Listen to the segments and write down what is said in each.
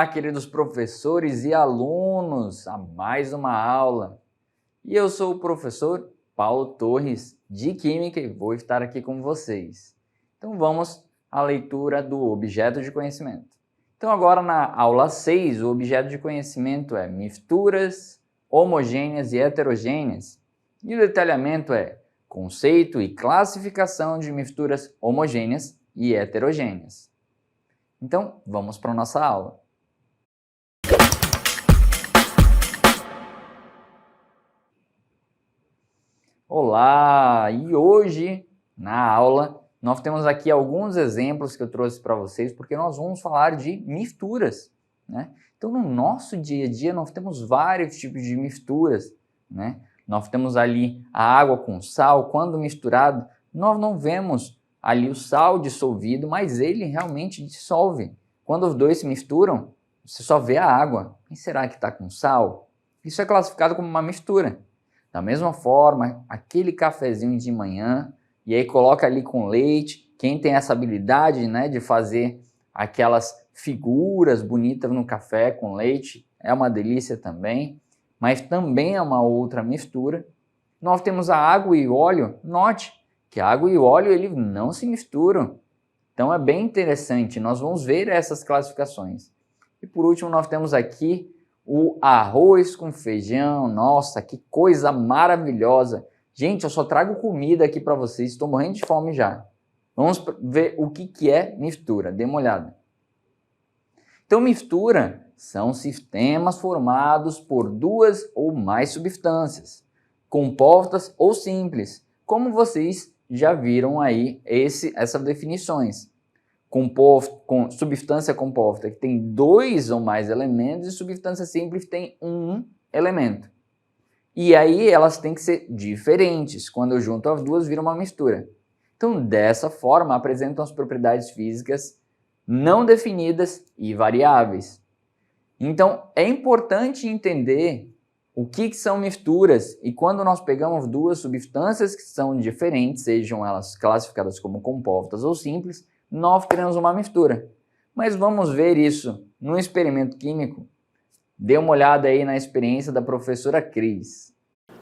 Olá, queridos professores e alunos, a mais uma aula. E eu sou o professor Paulo Torres, de Química, e vou estar aqui com vocês. Então vamos à leitura do objeto de conhecimento. Então agora na aula 6, o objeto de conhecimento é misturas homogêneas e heterogêneas. E o detalhamento é conceito e classificação de misturas homogêneas e heterogêneas. Então, vamos para a nossa aula. Olá! E hoje, na aula, nós temos aqui alguns exemplos que eu trouxe para vocês, porque nós vamos falar de misturas, né? Então, no nosso dia a dia, nós temos vários tipos de misturas, né? Nós temos ali a água com sal, quando misturado, nós não vemos ali o sal dissolvido, mas ele realmente dissolve. Quando os dois se misturam, você só vê a água. E será que está com sal? Isso é classificado como uma mistura. Da mesma forma, aquele cafezinho de manhã, e aí coloca ali com leite. Quem tem essa habilidade, né, de fazer aquelas figuras bonitas no café com leite, é uma delícia também, mas também é uma outra mistura. Nós temos a água e o óleo. Note que a água e o óleo ele não se misturam. Então é bem interessante, nós vamos ver essas classificações. E por último nós temos aqui o arroz com feijão. Nossa, que coisa maravilhosa! Gente, eu só trago comida aqui para vocês, estou morrendo de fome já. Vamos ver o que é mistura, dê uma olhada. Então mistura são sistemas formados por duas ou mais substâncias, compostas ou simples, como vocês já viram aí essas definições. Substância composta que tem dois ou mais elementos e substância simples tem um elemento. E aí elas têm que ser diferentes. Quando eu junto as duas, vira uma mistura. Então, dessa forma, apresentam as propriedades físicas não definidas e variáveis. Então, é importante entender o que são misturas, e quando nós pegamos duas substâncias que são diferentes, sejam elas classificadas como compostas ou simples, nós criamos uma mistura. Mas vamos ver isso num experimento químico? Dê uma olhada aí na experiência da professora Cris.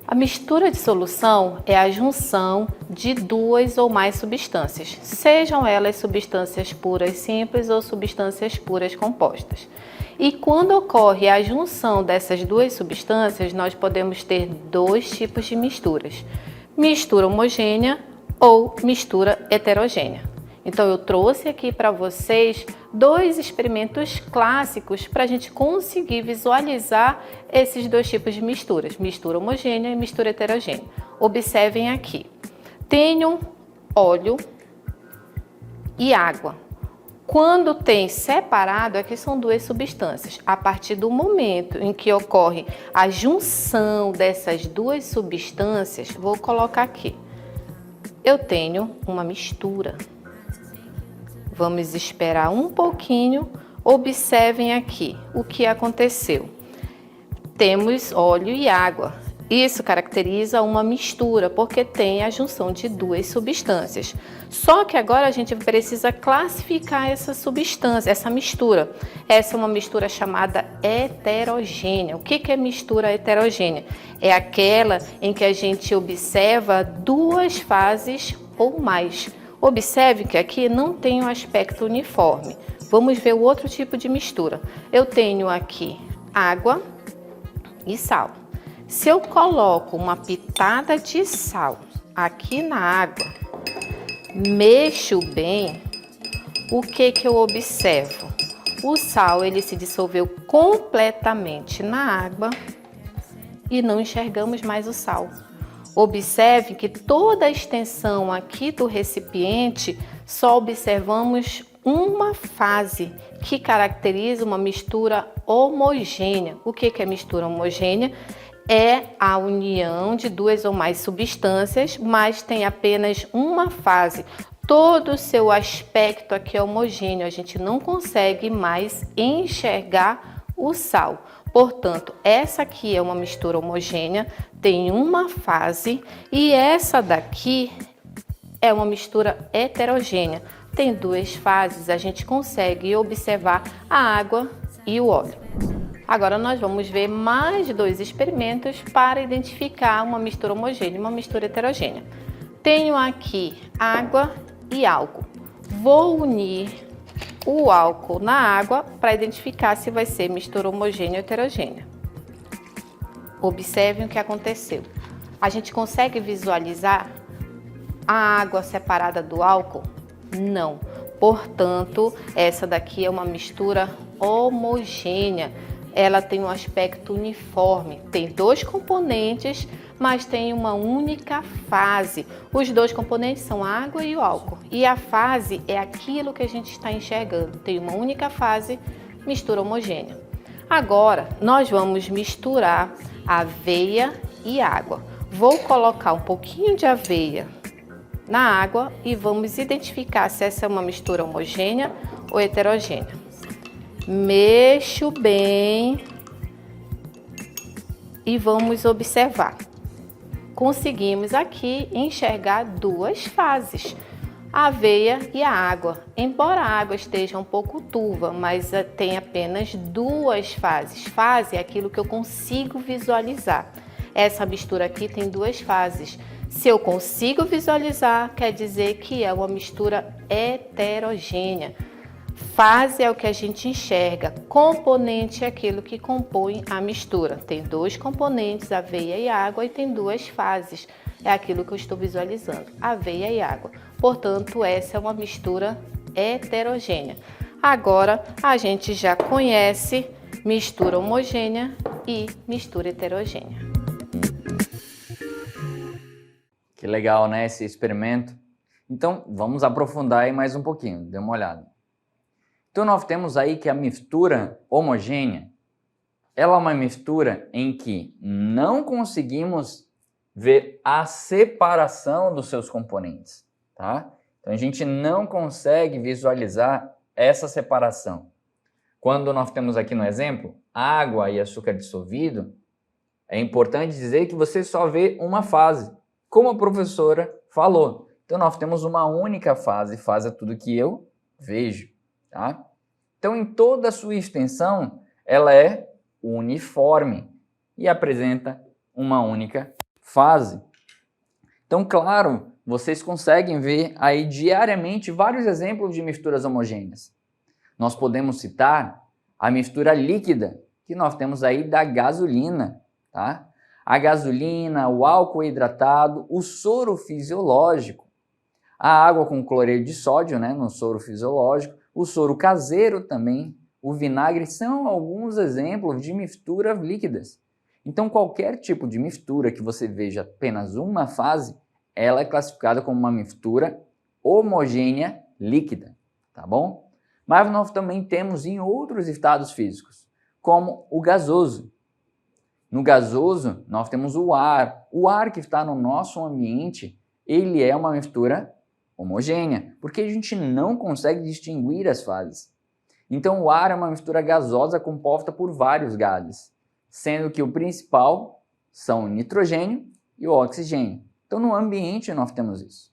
A mistura de solução é a junção de duas ou mais substâncias, sejam elas substâncias puras simples ou substâncias puras compostas. E quando ocorre a junção dessas duas substâncias, nós podemos ter dois tipos de misturas: mistura homogênea ou mistura heterogênea. Então eu trouxe aqui para vocês dois experimentos clássicos para a gente conseguir visualizar esses dois tipos de misturas, mistura homogênea e mistura heterogênea. Observem aqui, tenho óleo e água. Quando tem separado, aqui são duas substâncias. A partir do momento em que ocorre a junção dessas duas substâncias, vou colocar aqui, eu tenho uma mistura. Vamos esperar um pouquinho, observem aqui o que aconteceu. Temos óleo e água. Isso caracteriza uma mistura, porque tem a junção de duas substâncias. Só que agora a gente precisa classificar essa substância, essa mistura. Essa é uma mistura chamada heterogênea. O que é mistura heterogênea? É aquela em que a gente observa duas fases ou mais. Observe que aqui não tem um aspecto uniforme. Vamos ver o outro tipo de mistura. Eu tenho aqui água e sal. Se eu coloco uma pitada de sal aqui na água, mexo bem, o que eu observo? O sal ele se dissolveu completamente na água e não enxergamos mais o sal. Observe que toda a extensão aqui do recipiente só observamos uma fase que caracteriza uma mistura homogênea. O que é mistura homogênea? É a união de duas ou mais substâncias, mas tem apenas uma fase. Todo o seu aspecto aqui é homogêneo, a gente não consegue mais enxergar o sal. Portanto, essa aqui é uma mistura homogênea, tem uma fase, e essa daqui é uma mistura heterogênea. Tem duas fases, a gente consegue observar a água e o óleo. Agora nós vamos ver mais 2 experimentos para identificar uma mistura homogênea e uma mistura heterogênea. Tenho aqui água e álcool. Vou unir o álcool na água para identificar se vai ser mistura homogênea ou heterogênea. Observem o que aconteceu. A gente consegue visualizar a água separada do álcool? Não. Portanto, essa daqui é uma mistura homogênea. Ela tem um aspecto uniforme. Tem 2 componentes, mas tem uma única fase. Os 2 componentes são a água e o álcool. E a fase é aquilo que a gente está enxergando. Tem uma única fase, mistura homogênea. Agora, nós vamos misturar aveia e água. Vou colocar um pouquinho de aveia na água e vamos identificar se essa é uma mistura homogênea ou heterogênea. Mexo bem e vamos observar. Conseguimos aqui enxergar 2 fases, a aveia e a água. Embora a água esteja um pouco turva, mas tem apenas 2 fases. Fase é aquilo que eu consigo visualizar. Essa mistura aqui tem 2 fases. Se eu consigo visualizar, quer dizer que é uma mistura heterogênea. Fase é o que a gente enxerga, componente é aquilo que compõe a mistura. Tem 2 componentes, aveia e água, e tem 2 fases. É aquilo que eu estou visualizando, aveia e água. Portanto, essa é uma mistura heterogênea. Agora, a gente já conhece mistura homogênea e mistura heterogênea. Que legal, né, esse experimento. Então, vamos aprofundar aí mais um pouquinho, dê uma olhada. Então, nós temos aí que a mistura homogênea, ela é uma mistura em que não conseguimos ver a separação dos seus componentes, tá? Então, a gente não consegue visualizar essa separação. Quando nós temos aqui no exemplo, água e açúcar dissolvido, é importante dizer que você só vê uma fase, como a professora falou. Então, nós temos uma única fase, fase é tudo que eu vejo, tá? Então, em toda a sua extensão, ela é uniforme e apresenta uma única fase. Então, claro, vocês conseguem ver aí diariamente vários exemplos de misturas homogêneas. Nós podemos citar a mistura líquida, que nós temos aí da gasolina, tá? A gasolina, o álcool hidratado, o soro fisiológico, a água com cloreto de sódio, né, no soro fisiológico, o soro caseiro também, o vinagre, são alguns exemplos de misturas líquidas. Então, qualquer tipo de mistura que você veja apenas uma fase, ela é classificada como uma mistura homogênea líquida, tá bom? Mas nós também temos em outros estados físicos, como o gasoso. No gasoso, nós temos o ar. O ar que está no nosso ambiente, ele é uma mistura homogênea, porque a gente não consegue distinguir as fases. Então, o ar é uma mistura gasosa composta por vários gases, sendo que o principal são o nitrogênio e o oxigênio. Então, no ambiente nós temos isso.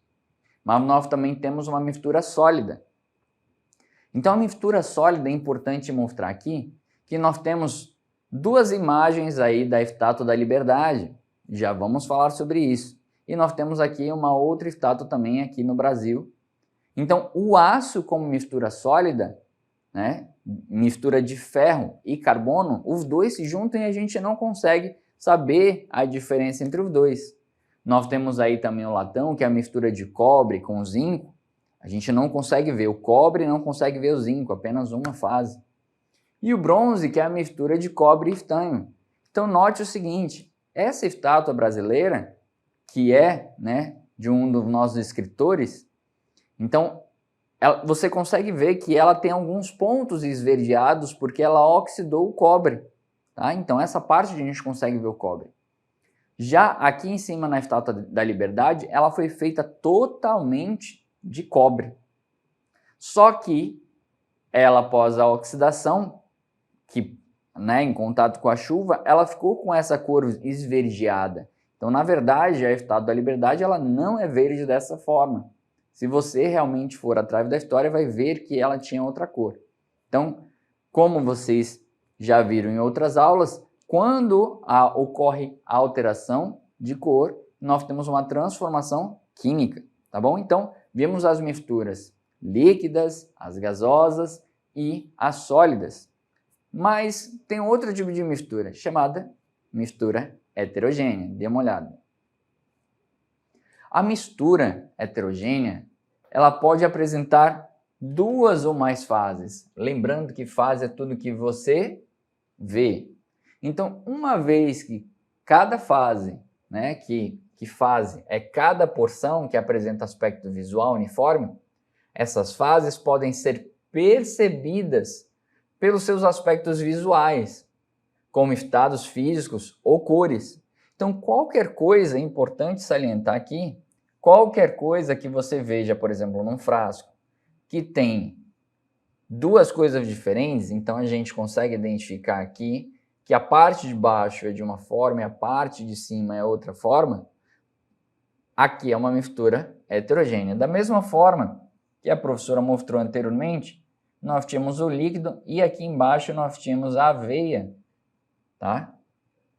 Mas nós também temos uma mistura sólida. Então, a mistura sólida é importante mostrar aqui que nós temos 2 imagens aí da Estátua da Liberdade. Já vamos falar sobre isso. E nós temos aqui uma outra estátua também aqui no Brasil. Então, o aço como mistura sólida, né, mistura de ferro e carbono, os 2 se juntam e a gente não consegue saber a diferença entre os 2. Nós temos aí também o latão, que é a mistura de cobre com zinco. A gente não consegue ver o cobre e não consegue ver o zinco, apenas uma fase. E o bronze, que é a mistura de cobre e estanho. Então, note o seguinte, essa estátua brasileira, que é, né, de um dos nossos escritores, então, você consegue ver que ela tem alguns pontos esverdeados porque ela oxidou o cobre, tá? Então, essa parte a gente consegue ver o cobre. Já aqui em cima na Estátua da Liberdade, ela foi feita totalmente de cobre. Só que ela, após a oxidação, que, né, em contato com a chuva, ela ficou com essa cor esverdeada. Então, na verdade, a Estátua da Liberdade ela não é verde dessa forma. Se você realmente for atrás da história, vai ver que ela tinha outra cor. Então, Como vocês já viram em outras aulas, quando ocorre a alteração de cor, nós temos uma transformação química, tá bom? Então, vimos as misturas líquidas, as gasosas e as sólidas. Mas tem outro tipo de mistura, chamada mistura heterogênea. Dê uma olhada. A mistura heterogênea, ela pode apresentar duas ou mais fases. Lembrando que fase é tudo que você vê. Então, uma vez que cada fase, né, que fase é cada porção que apresenta aspecto visual uniforme, essas fases podem ser percebidas pelos seus aspectos visuais, como estados físicos ou cores. Então, qualquer coisa, é importante salientar aqui, qualquer coisa que você veja, por exemplo, num frasco, que tem duas coisas diferentes, então a gente consegue identificar aqui que a parte de baixo é de uma forma e a parte de cima é outra forma, aqui é uma mistura heterogênea. Da mesma forma que a professora mostrou anteriormente, nós tínhamos o líquido e aqui embaixo nós tínhamos a aveia, tá?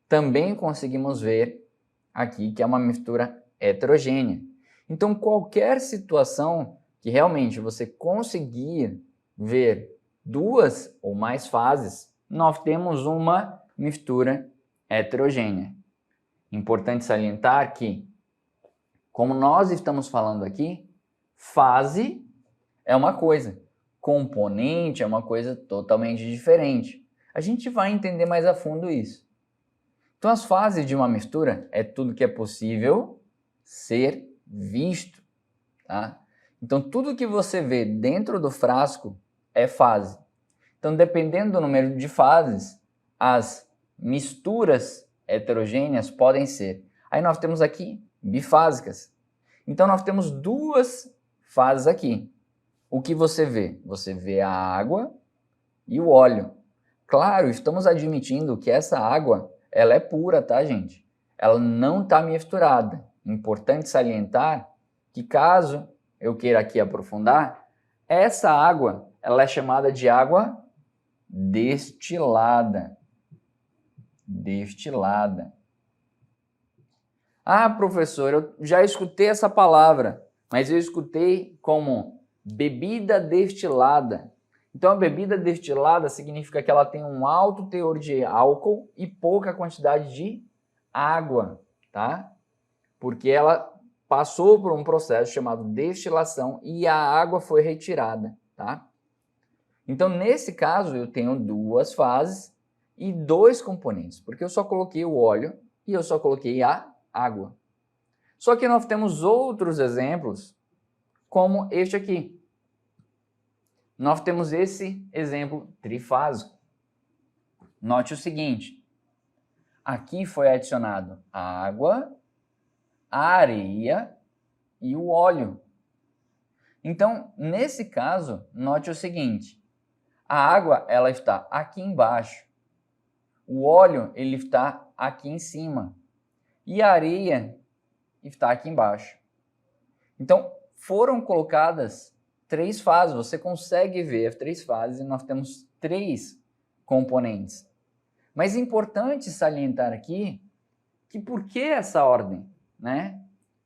Também conseguimos ver aqui que é uma mistura heterogênea. Então, qualquer situação que realmente você conseguir ver duas ou mais fases, nós temos uma mistura heterogênea. Importante salientar que, como nós estamos falando aqui, fase é uma coisa, componente é uma coisa totalmente diferente. A gente vai entender mais a fundo isso. Então, as fases de uma mistura é tudo que é possível ser visto, tá? Então, tudo que você vê dentro do frasco é fase. Então, dependendo do número de fases, as misturas heterogêneas podem ser. Aí nós temos aqui bifásicas. Então, nós temos duas fases aqui. O que você vê? Você vê a água e o óleo. Claro, estamos admitindo que essa água, ela é pura, tá, gente? Ela não está misturada. Importante salientar que caso eu queira aqui aprofundar, essa água, ela é chamada de água destilada. Destilada. Ah, professor, eu já escutei essa palavra, mas eu escutei como bebida destilada. Então, a bebida destilada significa que ela tem um alto teor de álcool e pouca quantidade de água, tá? Porque ela passou por um processo chamado destilação e a água foi retirada, tá? Então, nesse caso, eu tenho duas fases e dois componentes, porque eu só coloquei o óleo e eu só coloquei a água. Só que nós temos outros exemplos, como este aqui. Nós temos esse exemplo trifásico. Note o seguinte, aqui foi adicionado a água, a areia e o óleo. Então, nesse caso, note o seguinte, a água ela está aqui embaixo, o óleo ele está aqui em cima e a areia está aqui embaixo. Então, foram colocadas três fases, você consegue ver três fases e nós temos três componentes. Mas é importante salientar aqui que por que essa ordem, né?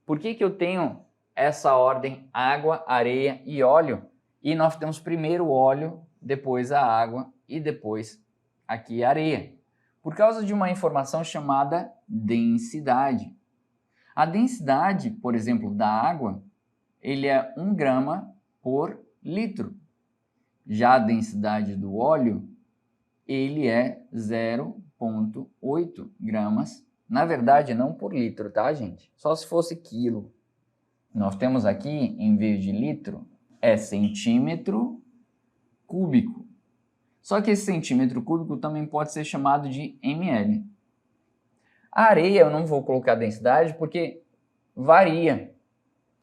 Por que eu tenho essa ordem água, areia e óleo e nós temos primeiro o óleo, depois a água e depois aqui a areia? Por causa de uma informação chamada densidade. A densidade, por exemplo, da água, ele é 1 grama por litro. Já a densidade do óleo, ele é 0,8 gramas. Na verdade, não por litro, tá, gente? Só se fosse quilo. Nós temos aqui, em vez de litro, é centímetro cúbico. Só que esse centímetro cúbico também pode ser chamado de ml. A areia eu não vou colocar densidade porque varia,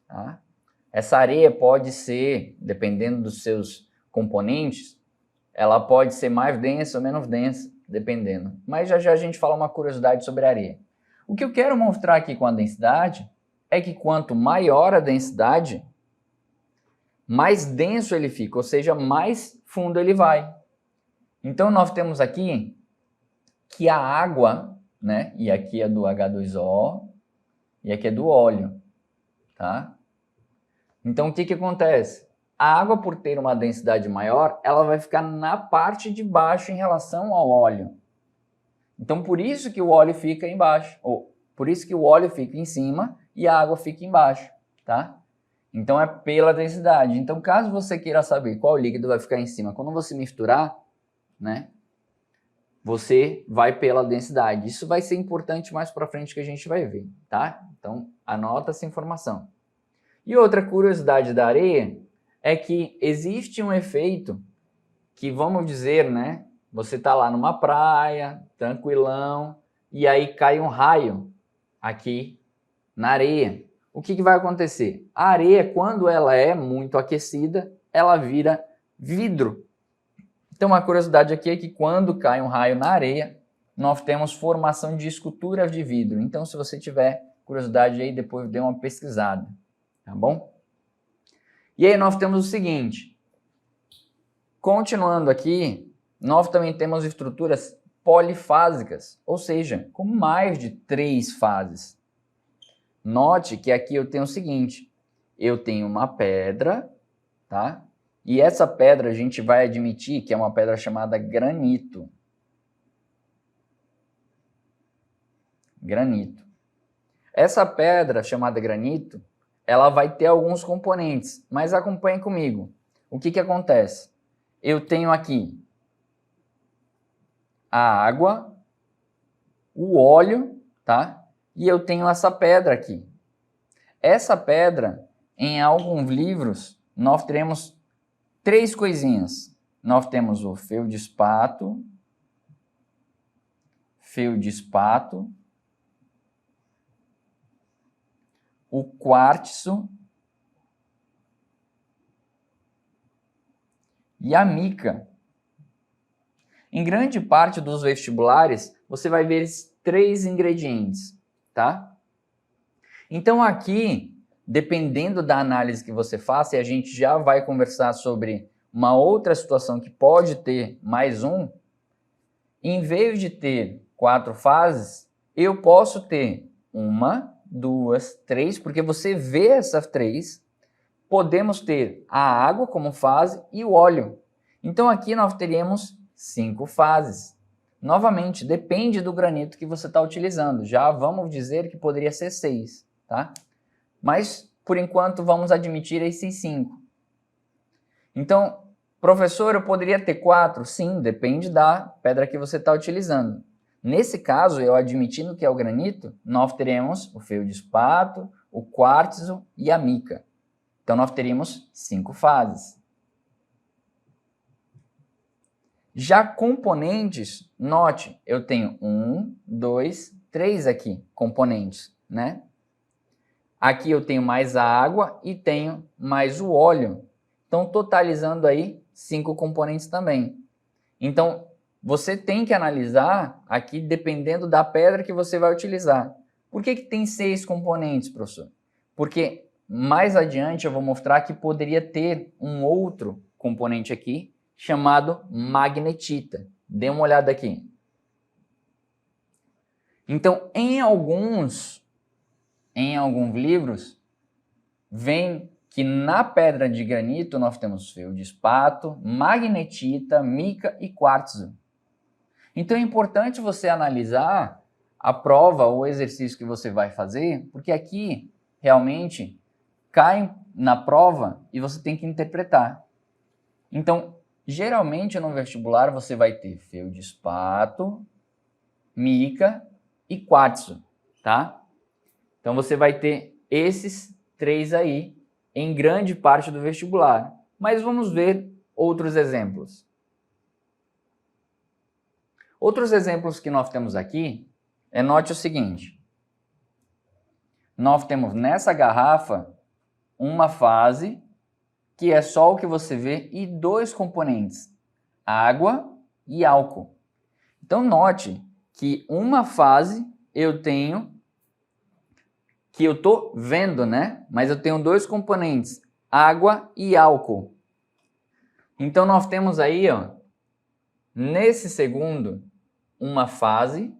tá? Essa areia pode ser, dependendo dos seus componentes, ela pode ser mais densa ou menos densa, dependendo. Mas já já a gente fala uma curiosidade sobre a areia. O que eu quero mostrar aqui com a densidade é que quanto maior a densidade, mais denso ele fica, ou seja, mais fundo ele vai. Então, nós temos aqui que a água, né? E aqui é do H2O e aqui é do óleo, tá? Então, o que que acontece? A água, por ter uma densidade maior, ela vai ficar na parte de baixo em relação ao óleo. Então, por isso que o óleo fica embaixo, ou por isso que o óleo fica em cima e a água fica embaixo, tá? Então, é pela densidade. Então, caso você queira saber qual líquido vai ficar em cima, quando você misturar, né? Você vai pela densidade. Isso vai ser importante mais para frente que a gente vai ver, tá? Então, anota essa informação. E outra curiosidade da areia é que existe um efeito que, vamos dizer, né? Você tá lá numa praia, tranquilão, e aí cai um raio aqui na areia. O que que vai acontecer? A areia, quando ela é muito aquecida, ela vira vidro. Então, uma curiosidade aqui é que quando cai um raio na areia, nós temos formação de esculturas de vidro. Então, se você tiver curiosidade aí, depois dê uma pesquisada, tá bom? E aí nós temos o seguinte, continuando aqui, nós também temos estruturas polifásicas, ou seja, com mais de 3 fases. Note que aqui eu tenho o seguinte, eu tenho uma pedra, tá? E essa pedra a gente vai admitir que é uma pedra chamada granito. Granito. Essa pedra chamada granito, ela vai ter alguns componentes, mas acompanhe comigo. O que que acontece? Eu tenho aqui a água, o óleo, tá? E eu tenho essa pedra aqui. Essa pedra, em alguns livros, nós teremos 3 coisinhas. Nós temos o feldspato, o quartzo e a mica. Em grande parte dos vestibulares, você vai ver esses 3 ingredientes, tá? Então aqui, dependendo da análise que você faça, e a gente já vai conversar sobre uma outra situação que pode ter mais um, em vez de ter 4 fases, eu posso ter 1, 2, 3, porque você vê essas 3, podemos ter a água como fase e o óleo. Então aqui nós teríamos 5 fases. Novamente, depende do granito que você está utilizando. Já vamos dizer que poderia ser 6, tá? Mas, por enquanto, vamos admitir esses 5. Então, professor, eu poderia ter 4? Sim, depende da pedra que você está utilizando. Nesse caso, eu admitindo que é o granito, nós teremos o feldspato, o quartzo e a mica. Então, nós teríamos 5 fases. Já componentes, note, eu tenho 1, 2, 3 aqui, componentes, né? Aqui eu tenho mais a água e tenho mais o óleo. Então, totalizando aí 5 componentes também. Então, você tem que analisar aqui dependendo da pedra que você vai utilizar. Por que que tem 6 componentes, professor? Porque mais adiante eu vou mostrar que poderia ter um outro componente aqui, chamado magnetita. Dê uma olhada aqui. Então, em alguns livros, vem que na pedra de granito nós temos feldspato, magnetita, mica e quartzo. Então é importante você analisar a prova ou o exercício que você vai fazer, porque aqui realmente cai na prova e você tem que interpretar. Então, geralmente no vestibular você vai ter feldspato, mica e quartzo, tá? Então você vai ter esses 3 aí em grande parte do vestibular. Mas vamos ver outros exemplos. Outros exemplos que nós temos aqui, note o seguinte. Nós temos nessa garrafa uma fase que é só o que você vê, e 2 componentes, água e álcool. Então, note que uma fase eu tenho, que eu estou vendo, né? Mas eu tenho 2 componentes, água e álcool. Então, nós temos aí, ó, Nesse segundo, uma fase,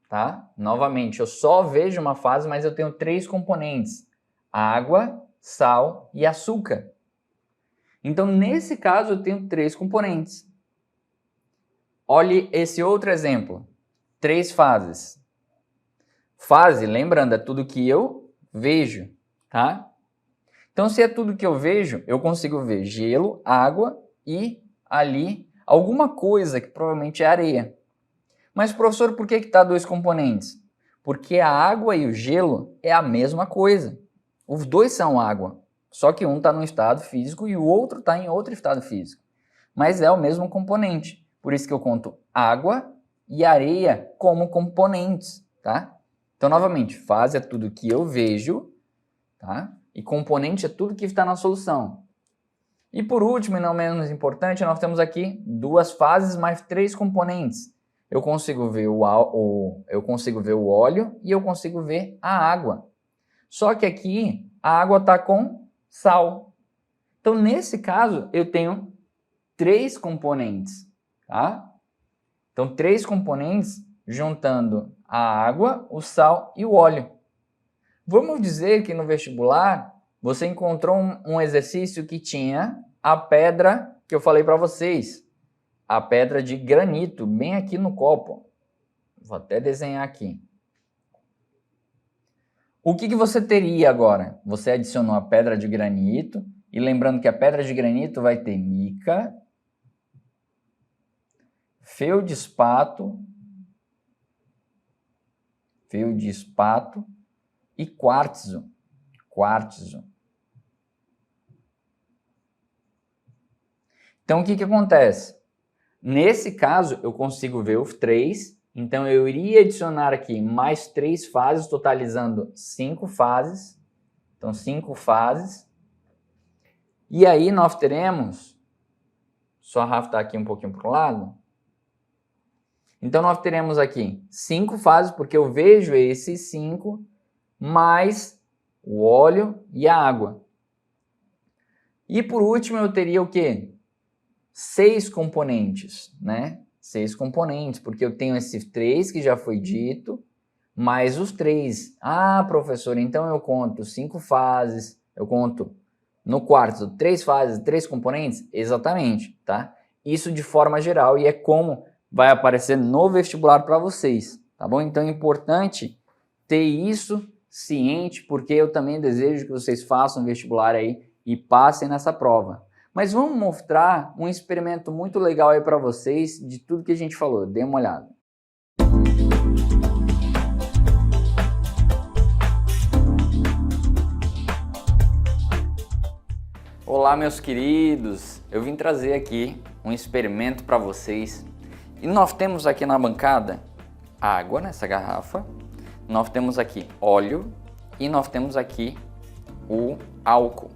tá? Novamente, eu só vejo uma fase, mas eu tenho 3 componentes: água, sal e açúcar. Então, nesse caso, eu tenho 3 componentes. Olhe esse outro exemplo. 3 fases. Fase, lembrando, é tudo que eu vejo, tá? Então, se é tudo que eu vejo, eu consigo ver gelo, água e ali alguma coisa que provavelmente é areia. Mas, professor, por que está 2 componentes? Porque a água e o gelo é a mesma coisa. Os dois são água, só que um está num estado físico e o outro está em outro estado físico. Mas é o mesmo componente. Por isso que eu conto água e areia como componentes, tá? Então, novamente, fase é tudo que eu vejo, tá? E componente é tudo que está na solução. E por último, e não menos importante, nós temos aqui 2 fases mais 3 componentes. Eu consigo ver o óleo e eu consigo ver a água. Só que aqui a água está com sal. Então, nesse caso, eu tenho 3 componentes, tá? Então, 3 componentes juntando a água, o sal e o óleo. Vamos dizer que no vestibular você encontrou um exercício que tinha a pedra que eu falei para vocês, a pedra de granito, bem aqui no copo. Vou até desenhar aqui. O que você teria agora? Você adicionou a pedra de granito, e lembrando que a pedra de granito vai ter mica, feldspato e quartzo. Então, o que acontece? Nesse caso, eu consigo ver os 3, então eu iria adicionar aqui mais 3 fases, totalizando 5 fases. Então, 5 fases. E aí nós teremos, só arrastar aqui um pouquinho para o lado. Então, nós teremos aqui 5 fases, porque eu vejo esses 5, mais o óleo e a água. E por último, eu teria o quê? 6 componentes, né? 6 componentes, porque eu tenho esses 3 que já foi dito, mais os 3. Ah, professor, então eu conto 5 fases, eu conto no quarto 3 fases, 3 componentes? Exatamente, tá? Isso de forma geral e é como vai aparecer no vestibular para vocês, tá bom? Então é importante ter isso ciente, porque eu também desejo que vocês façam vestibular aí e passem nessa prova. Mas vamos mostrar um experimento muito legal aí para vocês de tudo que a gente falou. Dê uma olhada. Olá, meus queridos. Eu vim trazer aqui um experimento para vocês. E nós temos aqui na bancada água nessa garrafa. Nós temos aqui óleo e nós temos aqui o álcool.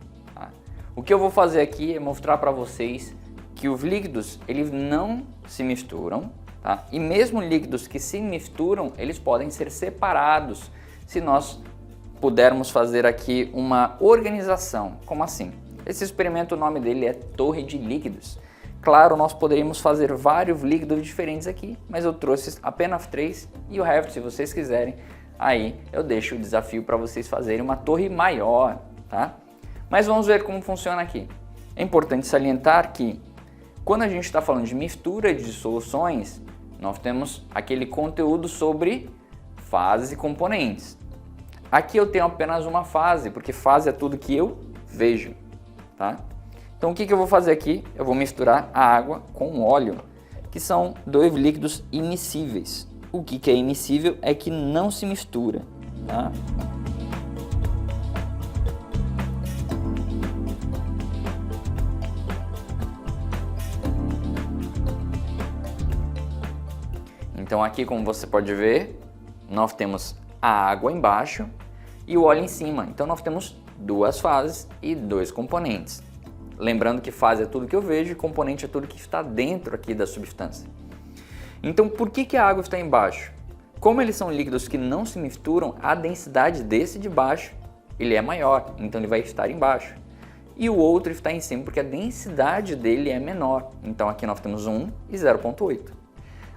O que eu vou fazer aqui é mostrar para vocês que os líquidos eles não se misturam, tá? E mesmo líquidos que se misturam, eles podem ser separados se nós pudermos fazer aqui uma organização. Como assim? Esse experimento, o nome dele é Torre de Líquidos. Claro, nós poderíamos fazer vários líquidos diferentes aqui, mas eu trouxe apenas 3 e o resto, se vocês quiserem, aí eu deixo o desafio para vocês fazerem uma torre maior, tá? Mas vamos ver como funciona aqui. É importante salientar que quando a gente está falando de mistura de soluções, nós temos aquele conteúdo sobre fases e componentes. Aqui eu tenho apenas uma fase, porque fase é tudo que eu vejo, tá? Então o que eu vou fazer aqui? Eu vou misturar a água com o óleo, que são 2 líquidos immiscíveis. O que é immiscível é que não se mistura, tá? Então aqui, como você pode ver, nós temos a água embaixo e o óleo em cima. Então nós temos 2 fases e 2 componentes. Lembrando que fase é tudo que eu vejo e componente é tudo que está dentro aqui da substância. Então por que a água está embaixo? Como eles são líquidos que não se misturam, a densidade desse de baixo ele é maior, então ele vai estar embaixo. e o outro está em cima porque a densidade dele é menor. Então aqui nós temos 1 e 0,8.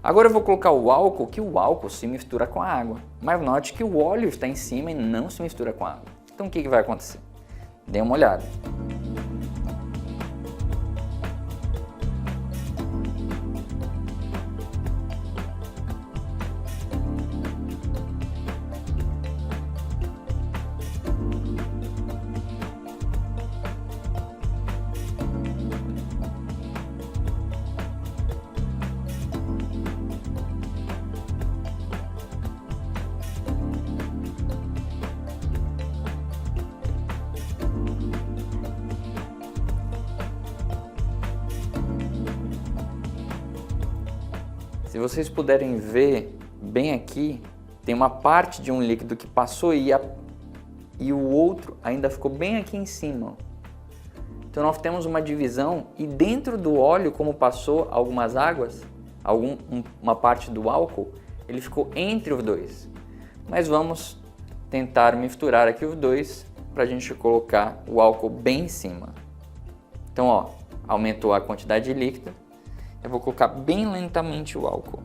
Agora eu vou colocar o álcool, que o álcool se mistura com a água. Mas note que o óleo está em cima e não se mistura com a água. Então o que vai acontecer? Dê uma olhada. Se vocês puderem ver bem aqui, tem uma parte de um líquido que passou e o outro ainda ficou bem aqui em cima. Então nós temos uma divisão e dentro do óleo, como passou algumas águas, uma parte do álcool, ele ficou entre os dois. Mas vamos tentar misturar aqui os dois para a gente colocar o álcool bem em cima. Então, ó, aumentou a quantidade de líquido. Eu vou colocar bem lentamente o álcool.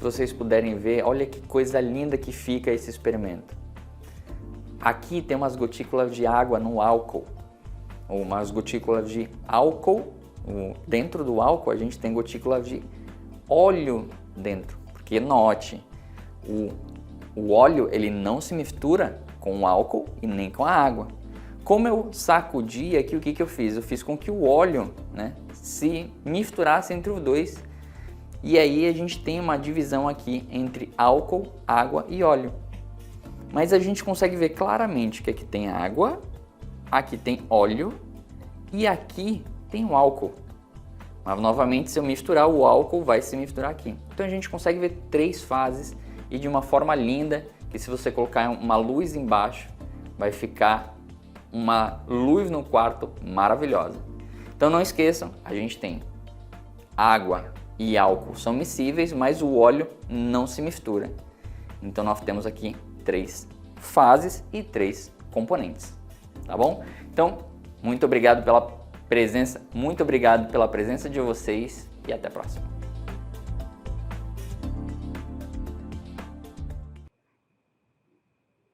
Se vocês puderem ver, olha que coisa linda que fica esse experimento. Aqui tem umas gotículas de água no álcool, ou umas gotículas de álcool. Dentro do álcool a gente tem gotículas de óleo dentro, porque note, o óleo ele não se mistura com o álcool e nem com a água. Como eu sacudi aqui, o que eu fiz? Eu fiz com que o óleo, né, se misturasse entre os dois. E aí a gente tem uma divisão aqui entre álcool, água e óleo. Mas a gente consegue ver claramente que aqui tem água, aqui tem óleo e aqui tem o álcool. Mas novamente, se eu misturar o álcool, vai se misturar aqui. Então a gente consegue ver 3 fases e de uma forma linda, que se você colocar uma luz embaixo, vai ficar uma luz no quarto maravilhosa. Então não esqueçam, a gente tem água e álcool são miscíveis, mas o óleo não se mistura. Então nós temos aqui 3 fases e 3 componentes, tá bom? Então, muito obrigado pela presença, de vocês e até a próxima.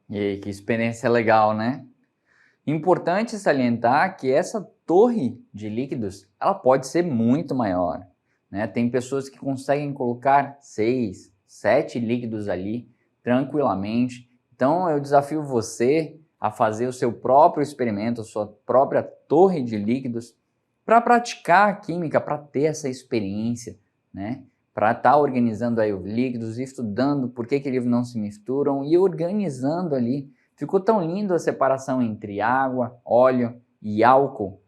E aí, que experiência legal, né? Importante salientar que essa torre de líquidos, ela pode ser muito maior. Né? Tem pessoas que conseguem colocar 6, 7 líquidos ali tranquilamente. Então eu desafio você a fazer o seu próprio experimento, a sua própria torre de líquidos, para praticar a química, para ter essa experiência, né? Para estar organizando aí os líquidos, estudando por que eles não se misturam e organizando ali. Ficou tão lindo a separação entre água, óleo e álcool.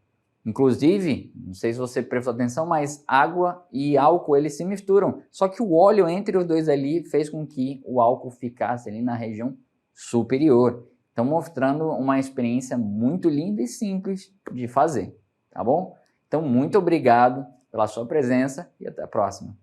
Inclusive, não sei se você prestou atenção, mas água e álcool eles se misturam. Só que o óleo entre os dois ali fez com que o álcool ficasse ali na região superior. Então mostrando uma experiência muito linda e simples de fazer, tá bom? Então muito obrigado pela sua presença e até a próxima.